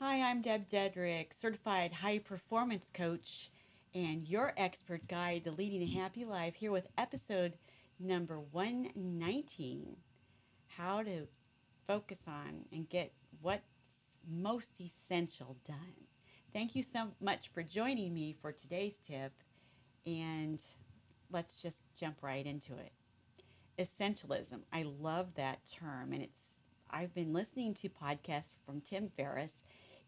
Hi, I'm Deb Dedrick, certified high performance coach and your expert guide to leading a happy life, here with episode number 119, how to focus on and get what's most essential done. Thank you so much for joining me for today's tip, and let's just jump right into it. Essentialism. I love that term, and I've been listening to podcasts from Tim Ferriss,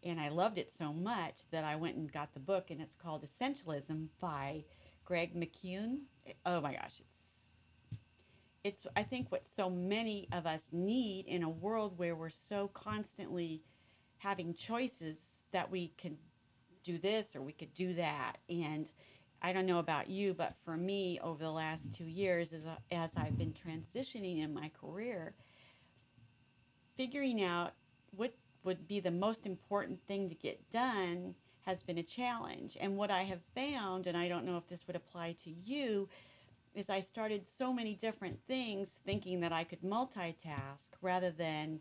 and I loved it so much that I went and got the book, and it's called Essentialism by Greg McKeown. Oh my gosh, it's I think what so many of us need in a world where we're so constantly having choices that we can do this or we could do that. And I don't know about you, but for me, over the last 2 years, as I've been transitioning in my career, figuring out what would be the most important thing to get done has been a challenge. And what I have found, and I don't know if this would apply to you, is I started so many different things thinking that I could multitask rather than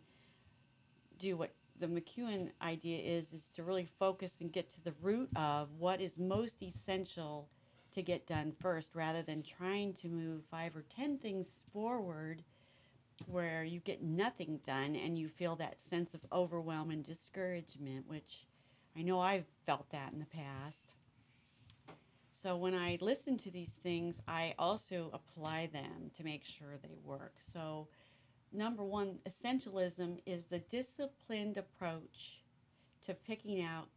do what the McEwen idea is to really focus and get to the root of what is most essential to get done first, rather than trying to move 5 or 10 things forward where you get nothing done and you feel that sense of overwhelm and discouragement, which I know I've felt that in the past. So when I listen to these things, I also apply them to make sure they work. So, number one, essentialism is the disciplined approach to picking out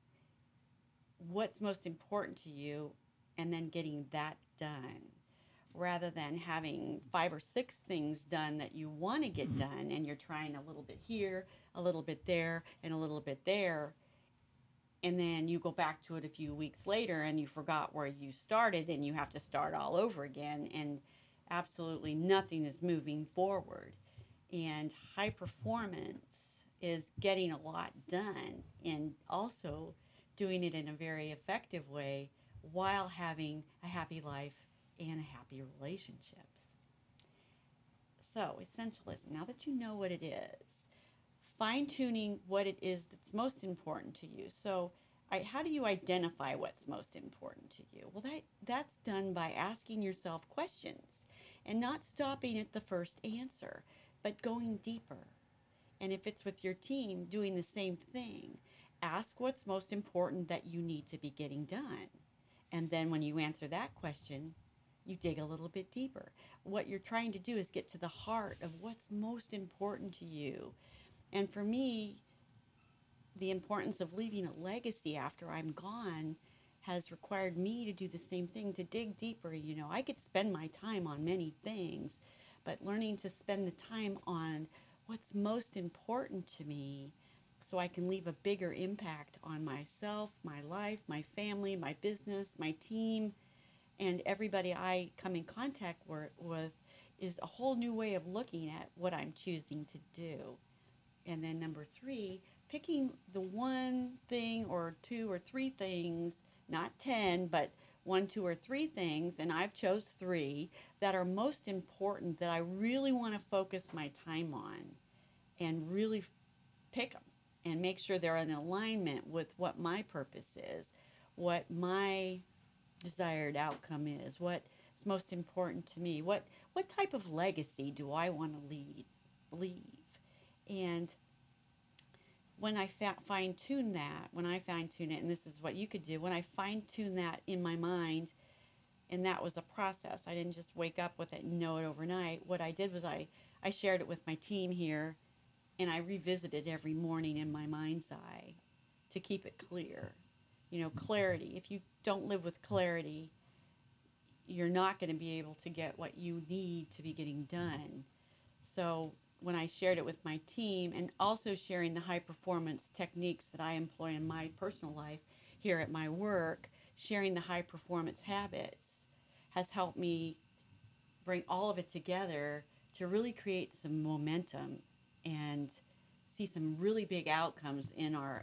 what's most important to you and then getting that done, rather than having 5 or 6 things done that you want to get done and you're trying a little bit here, a little bit there, and a little bit there. And then you go back to it a few weeks later and you forgot where you started and you have to start all over again, and absolutely nothing is moving forward. And high performance is getting a lot done and also doing it in a very effective way while having a happy life and happy relationships. So, essentialism, now that you know what it is, fine tuning what it is that's most important to you. So, how do you identify what's most important to you? Well, that's done by asking yourself questions and not stopping at the first answer, but going deeper. And if it's with your team, doing the same thing. Ask what's most important that you need to be getting done. And then when you answer that question, you dig a little bit deeper. What you're trying to do is get to the heart of what's most important to you. And for me, the importance of leaving a legacy after I'm gone has required me to do the same thing, to dig deeper. I could spend my time on many things, but learning to spend the time on what's most important to me so I can leave a bigger impact on myself, my life, my family, my business, my team, and everybody I come in contact with is a whole new way of looking at what I'm choosing to do. And then number three, picking the one thing or 2 or 3 things, not 10, but 1, 2, or 3 things, and I've chose 3 that are most important that I really want to focus my time on, and really pick them and make sure they're in alignment with what my purpose is, what my desired outcome is, what's most important to me, what type of legacy do I want to leave. And when I fine tune that, when I fine tune it, and this is what you could do, when I fine tune that in my mind, and that was a process. I didn't just wake up with it and know it overnight. What I did was I shared it with my team here, and I revisited every morning in my mind's eye to keep it clear. Clarity. If you don't live with clarity, you're not going to be able to get what you need to be getting done. So when I shared it with my team, and also sharing the high performance techniques that I employ in my personal life here at my work, sharing the high performance habits has helped me bring all of it together to really create some momentum and see some really big outcomes in our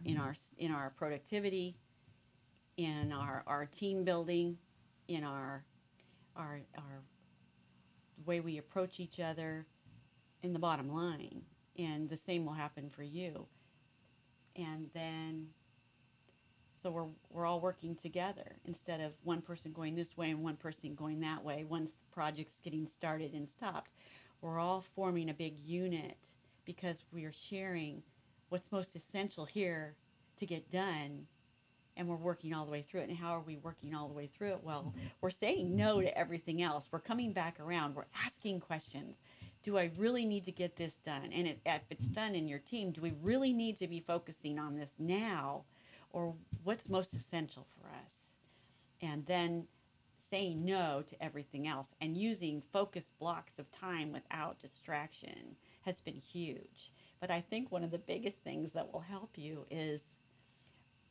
productivity, in our team building, in our way we approach each other, in the bottom line. And the same will happen for you. And then So we're all working together instead of one person going this way and one person going that way. One project's getting started and stopped. We're all forming a big unit because we are sharing what's most essential here to get done, and we're working all the way through it. And how are we working all the way through it? Well, we're saying no to everything else. We're coming back around. We're asking questions. Do I really need to get this done? And if it's done in your team, do we really need to be focusing on this now? Or what's most essential for us? And then saying no to everything else and using focused blocks of time without distraction has been huge. But I think one of the biggest things that will help you is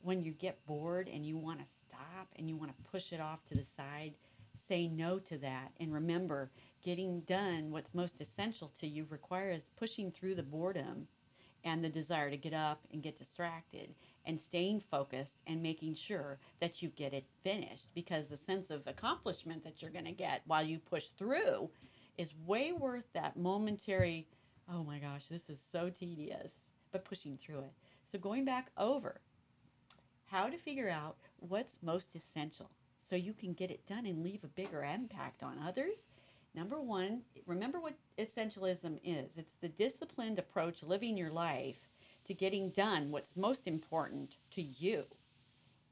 when you get bored and you want to stop and you want to push it off to the side, say no to that. And remember, getting done what's most essential to you requires pushing through the boredom and the desire to get up and get distracted and staying focused and making sure that you get it finished, because the sense of accomplishment that you're going to get while you push through is way worth that momentary, oh my gosh, this is so tedious, but pushing through it. So going back over how to figure out what's most essential so you can get it done and leave a bigger impact on others. Number one, remember what essentialism is. It's the disciplined approach living your life to getting done what's most important to you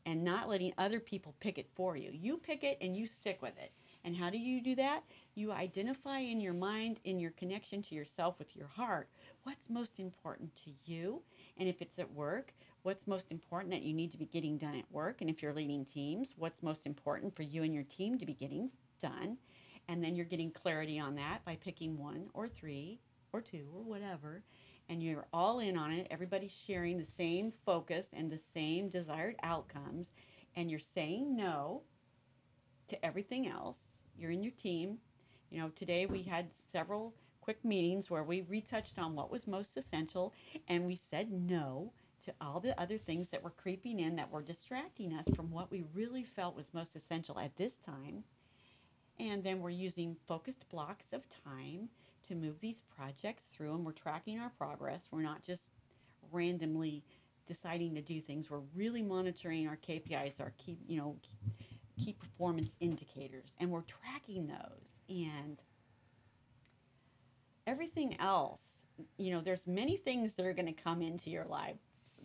and not letting other people pick it for you. You pick it and you stick with it. And how do you do that? You identify in your mind, in your connection to yourself with your heart, what's most important to you. And if it's at work, what's most important that you need to be getting done at work. And if you're leading teams, what's most important for you and your team to be getting done. And then you're getting clarity on that by picking one or three or two or whatever. And you're all in on it. Everybody's sharing the same focus and the same desired outcomes. And you're saying no to everything else. You're in your team. You know, today we had several quick meetings where we retouched on what was most essential. And we said no to all the other things that were creeping in that were distracting us from what we really felt was most essential at this time. And then we're using focused blocks of time to move these projects through, and we're tracking our progress. We're not just randomly deciding to do things. We're really monitoring our KPIs, our key performance indicators, and we're tracking those. And everything else, there's many things that are going to come into your life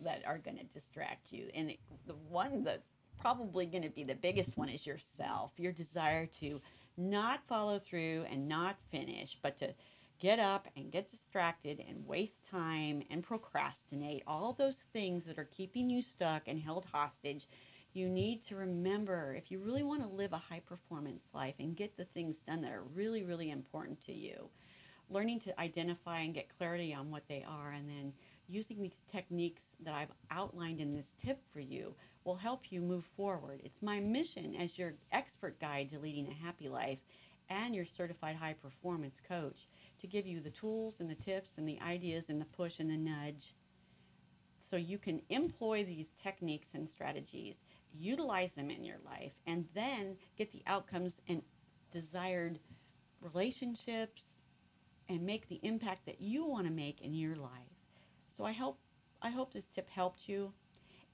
that are going to distract you. And the one that's probably going to be the biggest one is yourself, your desire to not follow through and not finish, but to get up and get distracted and waste time and procrastinate, all those things that are keeping you stuck and held hostage. You need to remember, if you really want to live a high performance life and get the things done that are really, really important to you, learning to identify and get clarity on what they are, and then using these techniques that I've outlined in this tip for you will help you move forward. It's my mission as your expert guide to leading a happy life and your certified high performance coach to give you the tools and the tips and the ideas and the push and the nudge so you can employ these techniques and strategies, utilize them in your life, and then get the outcomes and desired relationships and make the impact that you want to make in your life. So I hope this tip helped you.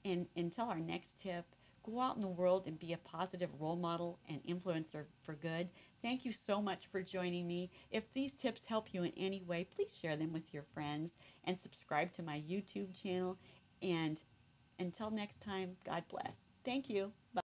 And until our next tip, go out in the world and be a positive role model and influencer for good. Thank you so much for joining me. If these tips help you in any way, please share them with your friends and subscribe to my YouTube channel. And until next time, God bless. Thank you. Bye.